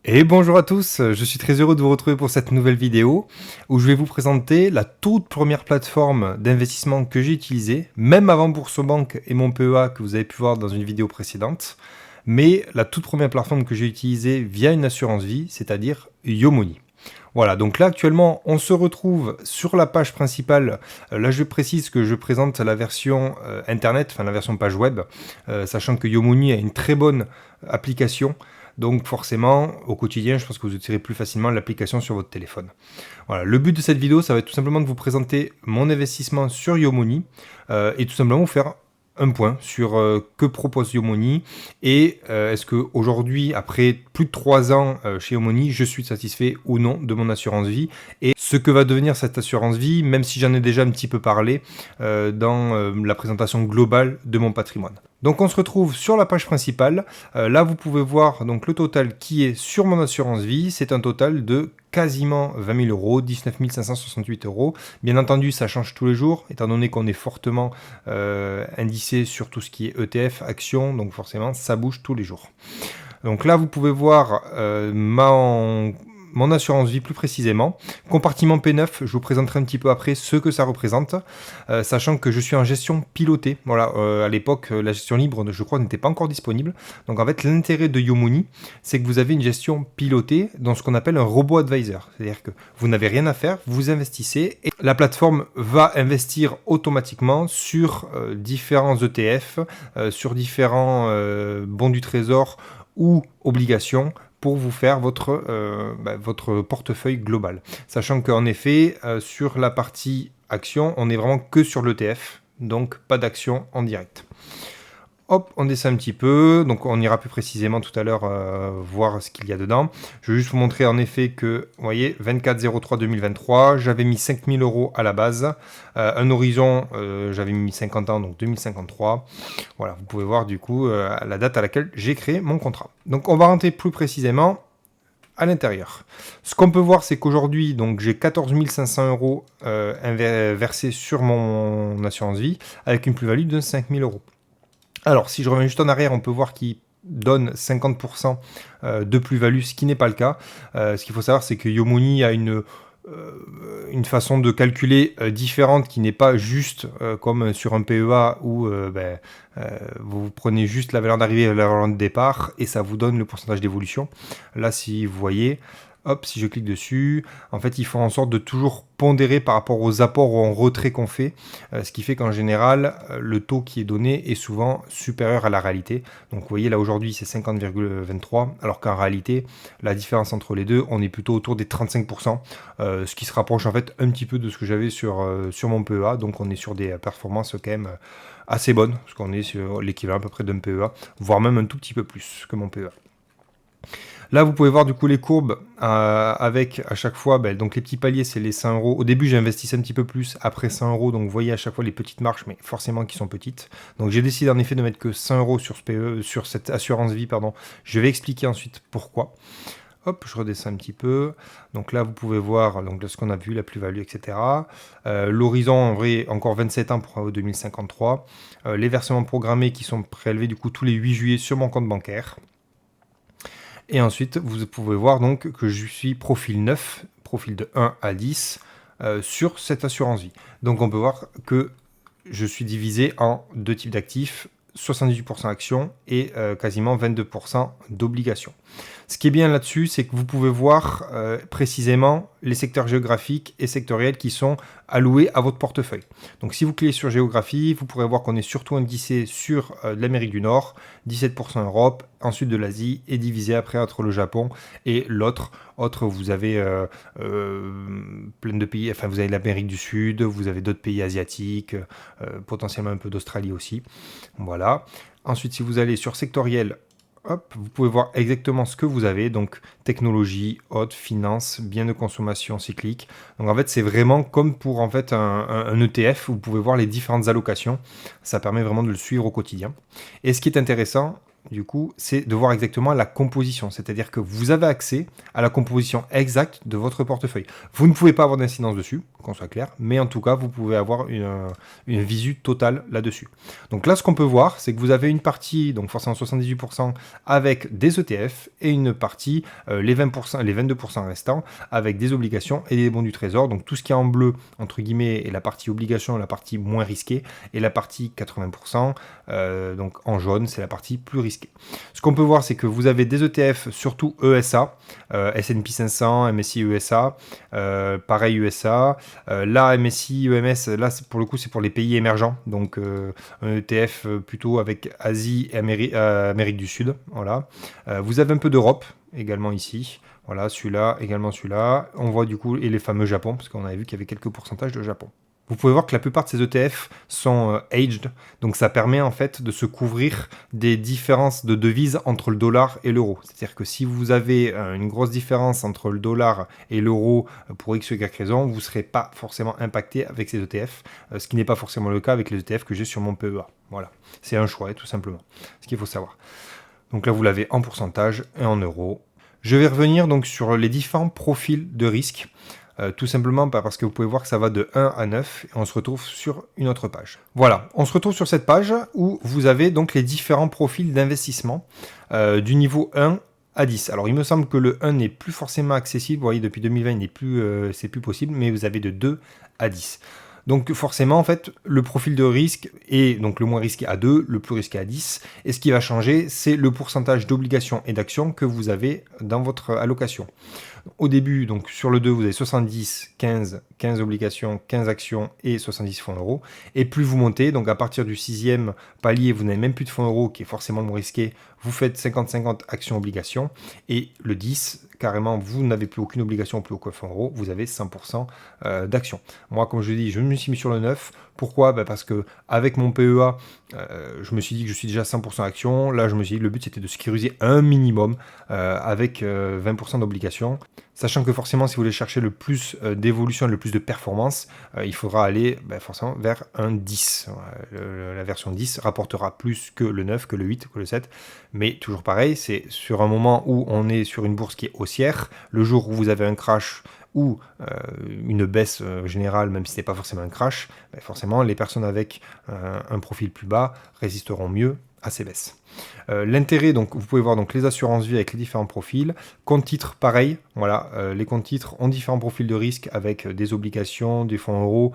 Et bonjour à tous, je suis très heureux de vous retrouver pour cette nouvelle vidéo où je vais vous présenter la toute première plateforme d'investissement que j'ai utilisée, même avant Boursobank et mon PEA que vous avez pu voir dans une vidéo précédente, mais la toute première plateforme que j'ai utilisée via une assurance vie, c'est-à-dire YoMoney. Voilà, donc là actuellement on se retrouve sur la page principale. Là je précise que je présente la version internet, enfin la version page web, sachant que YoMoney a une très bonne application. Donc forcément, au quotidien, je pense que vous utiliserez plus facilement l'application sur votre téléphone. Voilà, le but de cette vidéo, ça va être tout simplement de vous présenter mon investissement sur YoMoney et tout simplement vous faire un point sur que propose YoMoney et est-ce qu'aujourd'hui, après plus de 3 ans chez YoMoney, je suis satisfait ou non de mon assurance vie et ce que va devenir cette assurance vie, même si j'en ai déjà un petit peu parlé dans la présentation globale de mon patrimoine. Donc on se retrouve sur la page principale. Là vous pouvez voir donc le total qui est sur mon assurance vie. C'est un total de quasiment 20 000 euros, 19 568 euros. Bien entendu ça change tous les jours étant donné qu'on est fortement indicé sur tout ce qui est ETF, actions, donc forcément ça bouge tous les jours. Donc là vous pouvez voir mon assurance vie plus précisément. Compartiment P9, je vous présenterai un petit peu après ce que ça représente, sachant que je suis en gestion pilotée. Voilà, à l'époque, la gestion libre, je crois, n'était pas encore disponible. Donc en fait, l'intérêt de YoMoney, c'est que vous avez une gestion pilotée dans ce qu'on appelle un robot advisor. C'est-à-dire que vous n'avez rien à faire, vous investissez et la plateforme va investir automatiquement sur différents ETF, sur différents bons du trésor ou obligations, pour vous faire votre portefeuille global. Sachant qu'en effet, sur la partie action, on est vraiment que sur l'ETF, donc pas d'action en direct. Hop, on descend un petit peu, donc on ira plus précisément tout à l'heure voir ce qu'il y a dedans. Je vais juste vous montrer en effet que, vous voyez, 24/03/2023, j'avais mis 5 000 euros à la base. Un horizon, j'avais mis 50 ans, donc 2053. Voilà, vous pouvez voir du coup la date à laquelle j'ai créé mon contrat. Donc on va rentrer plus précisément à l'intérieur. Ce qu'on peut voir, c'est qu'aujourd'hui, donc j'ai 14 500 euros versés sur mon assurance vie, avec une plus-value de 5 000 euros. Alors, si je reviens juste en arrière, on peut voir qu'il donne 50% de plus-value, ce qui n'est pas le cas. Ce qu'il faut savoir, c'est que YoMoney a une façon de calculer différente qui n'est pas juste comme sur un PEA où vous prenez juste la valeur d'arrivée et la valeur de départ et ça vous donne le pourcentage d'évolution. Là, si vous voyez... Hop, si je clique dessus, en fait, ils font en sorte de toujours pondérer par rapport aux apports ou en retrait qu'on fait, ce qui fait qu'en général, le taux qui est donné est souvent supérieur à la réalité. Donc, vous voyez, là, aujourd'hui, c'est 50,23, alors qu'en réalité, la différence entre les deux, on est plutôt autour des 35%, ce qui se rapproche, en fait, un petit peu de ce que j'avais sur mon PEA. Donc, on est sur des performances quand même assez bonnes, parce qu'on est sur l'équivalent à peu près d'un PEA, voire même un tout petit peu plus que mon PEA. Là, vous pouvez voir du coup les courbes avec à chaque fois, donc les petits paliers, c'est les 100 euros. Au début, j'investissais un petit peu plus, après 100 euros, donc vous voyez à chaque fois les petites marches, mais forcément qui sont petites. Donc j'ai décidé en effet de mettre que 100 euros sur cette assurance vie, pardon. Je vais expliquer ensuite pourquoi. Hop, je redescends un petit peu. Donc là, vous pouvez voir donc, ce qu'on a vu, la plus-value, etc. L'horizon, en vrai, encore 27 ans pour 2053. Les versements programmés qui sont prélevés du coup tous les 8 juillet sur mon compte bancaire. Et ensuite, vous pouvez voir donc que je suis profil 9, profil de 1 à 10 sur cette assurance vie. Donc on peut voir que je suis divisé en deux types d'actifs, 78% actions et quasiment 22% d'obligations. Ce qui est bien là-dessus, c'est que vous pouvez voir précisément les secteurs géographiques et sectoriels qui sont alloués à votre portefeuille. Donc si vous cliquez sur géographie, vous pourrez voir qu'on est surtout indexé sur l'Amérique du Nord, 17% Europe, ensuite de l'Asie et divisé après entre le Japon et l'autre. Vous avez plein de pays, enfin vous avez l'Amérique du Sud, vous avez d'autres pays asiatiques, potentiellement un peu d'Australie aussi. Voilà. Ensuite, si vous allez sur sectoriel, hop, vous pouvez voir exactement ce que vous avez, donc technologie, haute, finance, biens de consommation cyclique. Donc en fait, c'est vraiment comme pour en fait un ETF, où vous pouvez voir les différentes allocations. Ça permet vraiment de le suivre au quotidien. Et ce qui est intéressant, du coup, c'est de voir exactement la composition. C'est-à-dire que vous avez accès à la composition exacte de votre portefeuille. Vous ne pouvez pas avoir d'incidence dessus, qu'on soit clair, mais en tout cas, vous pouvez avoir une visu totale là-dessus. Donc là, ce qu'on peut voir, c'est que vous avez une partie, donc forcément 78% avec des ETF, et une partie, les 20%, les 22% restants, avec des obligations et des bons du trésor. Donc tout ce qui est en bleu, entre guillemets, est la partie obligation, la partie moins risquée, et la partie 80%, donc en jaune, c'est la partie plus risquée. Ce qu'on peut voir, c'est que vous avez des ETF, surtout ESA, S&P 500, MSCI ESA, pareil USA. Là, MSCI, EMS, là pour le coup c'est pour les pays émergents, donc un ETF plutôt avec Asie et Amérique du Sud. Voilà. Vous avez un peu d'Europe également ici. Voilà, celui-là, également celui-là. On voit du coup, et les fameux Japon, parce qu'on avait vu qu'il y avait quelques pourcentages de Japon. Vous pouvez voir que la plupart de ces ETF sont aged, donc ça permet en fait de se couvrir des différences de devises entre le dollar et l'euro. C'est-à-dire que si vous avez une grosse différence entre le dollar et l'euro pour X ou Y raison, vous ne serez pas forcément impacté avec ces ETF, ce qui n'est pas forcément le cas avec les ETF que j'ai sur mon PEA. Voilà, c'est un choix tout simplement, ce qu'il faut savoir. Donc là vous l'avez en pourcentage et en euros. Je vais revenir donc sur les différents profils de risque. Tout simplement parce que vous pouvez voir que ça va de 1 à 9 et on se retrouve sur une autre page. Voilà, on se retrouve sur cette page où vous avez donc les différents profils d'investissement du niveau 1 à 10. Alors il me semble que le 1 n'est plus forcément accessible, vous voyez depuis 2020 c'est plus possible, mais vous avez de 2 à 10. Donc forcément, en fait, le profil de risque est donc le moins risqué à 2, le plus risqué à 10. Et ce qui va changer, c'est le pourcentage d'obligations et d'actions que vous avez dans votre allocation. Au début, donc sur le 2, vous avez 70, 15 obligations, 15 actions et 70 fonds euros. Et plus vous montez, donc à partir du 6e palier, vous n'avez même plus de fonds euros, qui est forcément le moins risqué. Vous faites 50-50 actions-obligations. Et le 10, carrément, vous n'avez plus aucune obligation, plus aucun fonds euros. Vous avez 100% d'actions. Moi, comme je dis, je me suis mis sur le 9. Pourquoi ? Parce que avec mon PEA, je me suis dit que je suis déjà 100% action. Là, je me suis dit que le but, c'était de sécuriser un minimum avec 20% d'obligations. Sachant que forcément, si vous voulez chercher le plus d'évolution et le plus de performance, il faudra aller forcément vers un 10. La version 10 rapportera plus que le 9, que le 8, que le 7. Mais toujours pareil, c'est sur un moment où on est sur une bourse qui est haussière. Le jour où vous avez un crash ou une baisse générale, même si ce n'est pas forcément un crash, forcément, les personnes avec un profil plus bas résisteront mieux à ces baisses. L'intérêt, donc vous pouvez voir donc les assurances vie avec les différents profils. Compte titres, pareil, voilà, les comptes titres ont différents profils de risque avec des obligations, des fonds euros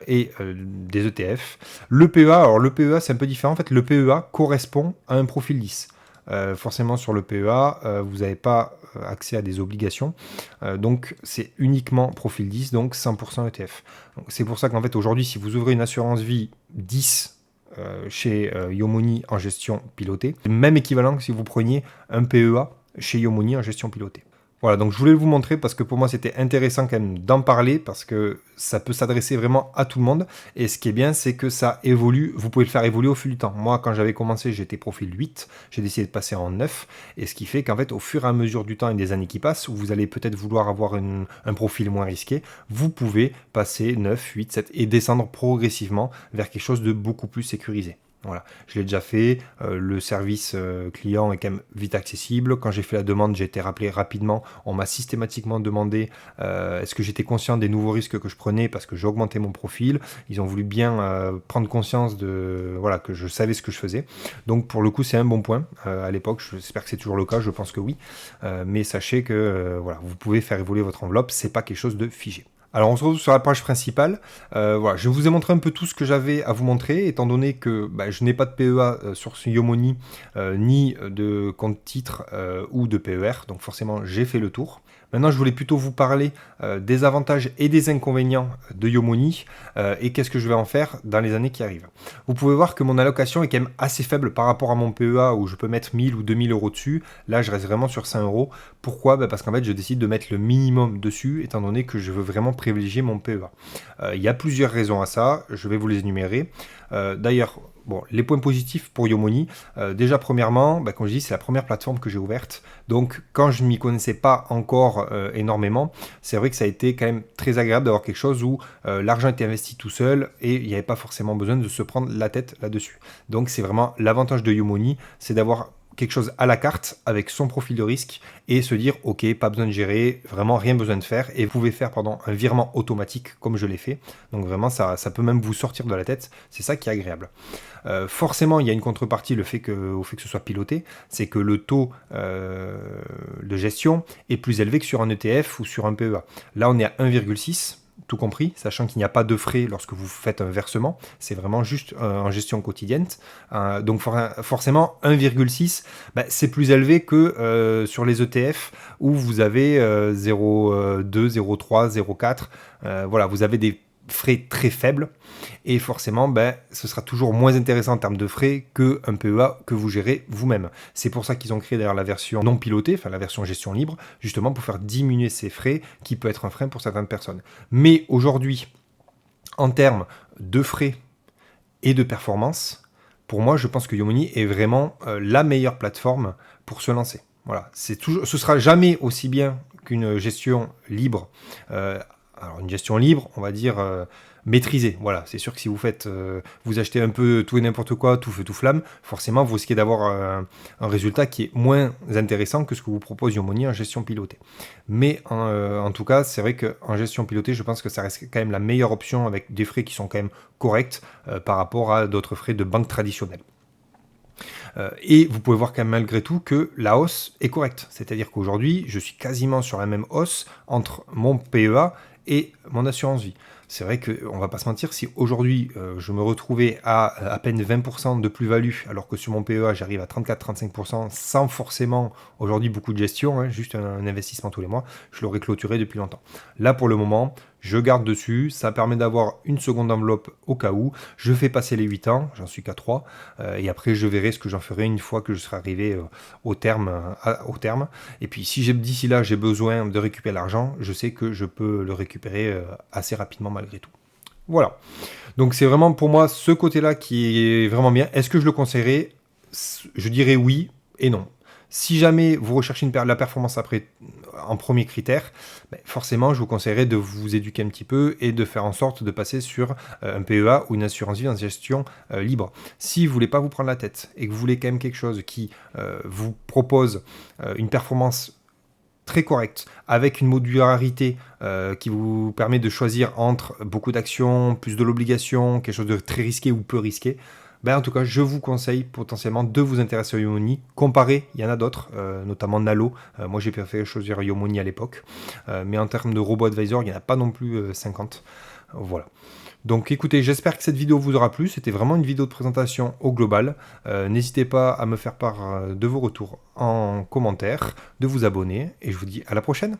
et des ETF. Le PEA, alors le PEA c'est un peu différent, en fait le PEA correspond à un profil 10. Forcément sur le PEA, vous n'avez pas accès à des obligations, donc c'est uniquement profil 10, donc 100% ETF. Donc, c'est pour ça qu'en fait aujourd'hui, si vous ouvrez une assurance vie 10 chez Yomoni en gestion pilotée, c'est le même équivalent que si vous preniez un PEA chez Yomoni en gestion pilotée. Voilà, donc je voulais vous montrer parce que pour moi c'était intéressant quand même d'en parler parce que ça peut s'adresser vraiment à tout le monde. Et ce qui est bien, c'est que ça évolue, vous pouvez le faire évoluer au fil du temps. Moi, quand j'avais commencé, j'étais profil 8, j'ai décidé de passer en 9. Et ce qui fait qu'en fait, au fur et à mesure du temps et des années qui passent, où vous allez peut-être vouloir avoir un profil moins risqué, vous pouvez passer 9, 8, 7 et descendre progressivement vers quelque chose de beaucoup plus sécurisé. Voilà, je l'ai déjà fait, le service client est quand même vite accessible. Quand j'ai fait la demande, j'ai été rappelé rapidement. On m'a systématiquement demandé est-ce que j'étais conscient des nouveaux risques que je prenais parce que j'ai augmenté mon profil. Ils ont voulu bien prendre conscience de que je savais ce que je faisais. Donc pour le coup, c'est un bon point. À l'époque, j'espère que c'est toujours le cas, je pense que oui. Mais sachez que vous pouvez faire évoluer votre enveloppe, c'est pas quelque chose de figé. Alors on se retrouve sur la page principale. Je vous ai montré un peu tout ce que j'avais à vous montrer, étant donné que je n'ai pas de PEA sur ce Yomoni, ni de compte titre ou de PER, donc forcément j'ai fait le tour. Maintenant, je voulais plutôt vous parler des avantages et des inconvénients de Yomoni et qu'est-ce que je vais en faire dans les années qui arrivent. Vous pouvez voir que mon allocation est quand même assez faible par rapport à mon PEA où je peux mettre 1000 ou 2000 euros dessus. Là, je reste vraiment sur 5 euros. Pourquoi ? Parce qu'en fait, je décide de mettre le minimum dessus étant donné que je veux vraiment privilégier mon PEA. Il y a plusieurs raisons à ça, je vais vous les énumérer. D'ailleurs, les points positifs pour Yomoni, déjà premièrement, comme je dis, c'est la première plateforme que j'ai ouverte. Donc quand je ne m'y connaissais pas encore énormément, c'est vrai que ça a été quand même très agréable d'avoir quelque chose où l'argent était investi tout seul et il n'y avait pas forcément besoin de se prendre la tête là-dessus. Donc c'est vraiment l'avantage de Yomoni, c'est d'avoir quelque chose à la carte avec son profil de risque et se dire ok, pas besoin de gérer, vraiment rien besoin de faire, et vous pouvez faire un virement automatique comme je l'ai fait. Donc vraiment ça peut même vous sortir de la tête, c'est ça qui est agréable. Forcément il y a une contrepartie au fait que ce soit piloté, c'est que le taux de gestion est plus élevé que sur un ETF ou sur un PEA. Là on est à 1,6, tout compris, sachant qu'il n'y a pas de frais lorsque vous faites un versement, c'est vraiment juste en gestion quotidienne. Donc forcément 1,6, c'est plus élevé que sur les ETF où vous avez 0,2, 0,3, 0,4. Voilà, vous avez des frais très faibles et forcément ce sera toujours moins intéressant en termes de frais qu'un PEA que vous gérez vous-même. C'est pour ça qu'ils ont créé d'ailleurs la version non pilotée, enfin la version gestion libre, justement pour faire diminuer ces frais qui peut être un frein pour certaines personnes. Mais aujourd'hui, en termes de frais et de performance, pour moi je pense que Yomoni est vraiment la meilleure plateforme pour se lancer. Voilà, ce sera jamais aussi bien qu'une gestion libre. Alors une gestion libre, on va dire maîtrisée. Voilà, c'est sûr que si vous achetez un peu tout et n'importe quoi, tout feu tout flamme, forcément vous risquez d'avoir un résultat qui est moins intéressant que ce que vous propose Yomoni en gestion pilotée. Mais en tout cas, c'est vrai qu'en gestion pilotée, je pense que ça reste quand même la meilleure option avec des frais qui sont quand même corrects par rapport à d'autres frais de banque traditionnelle. Et vous pouvez voir quand même malgré tout que la hausse est correcte. C'est-à-dire qu'aujourd'hui, je suis quasiment sur la même hausse entre mon PEA et mon assurance vie. C'est vrai qu'on ne va pas se mentir, si aujourd'hui je me retrouvais à peine 20% de plus-value, alors que sur mon PEA j'arrive à 34-35% sans forcément aujourd'hui beaucoup de gestion, juste un investissement tous les mois, je l'aurais clôturé depuis longtemps. Là pour le moment, je garde dessus, ça permet d'avoir une seconde enveloppe au cas où, je fais passer les 8 ans, j'en suis qu'à 3, et après je verrai ce que j'en ferai une fois que je serai arrivé au terme. Et puis si d'ici là j'ai besoin de récupérer l'argent, je sais que je peux le récupérer assez rapidement malgré tout. Voilà, donc c'est vraiment pour moi ce côté-là qui est vraiment bien. Est-ce que je le conseillerais? Je dirais oui et non. Si jamais vous recherchez la performance après en premier critère, forcément je vous conseillerais de vous éduquer un petit peu et de faire en sorte de passer sur un PEA ou une assurance vie en gestion libre. Si vous voulez pas vous prendre la tête et que vous voulez quand même quelque chose qui vous propose une performance très correcte, avec une modularité qui vous permet de choisir entre beaucoup d'actions, plus de l'obligation, quelque chose de très risqué ou peu risqué, en tout cas, je vous conseille potentiellement de vous intéresser à Yomoni. Comparez, il y en a d'autres, notamment Nalo. Moi, j'ai préféré choisir Yomoni à l'époque. Mais en termes de robo-advisor, il n'y en a pas non plus 50. Voilà. Donc écoutez, j'espère que cette vidéo vous aura plu. C'était vraiment une vidéo de présentation au global. N'hésitez pas à me faire part de vos retours en commentaire, de vous abonner. Et je vous dis à la prochaine.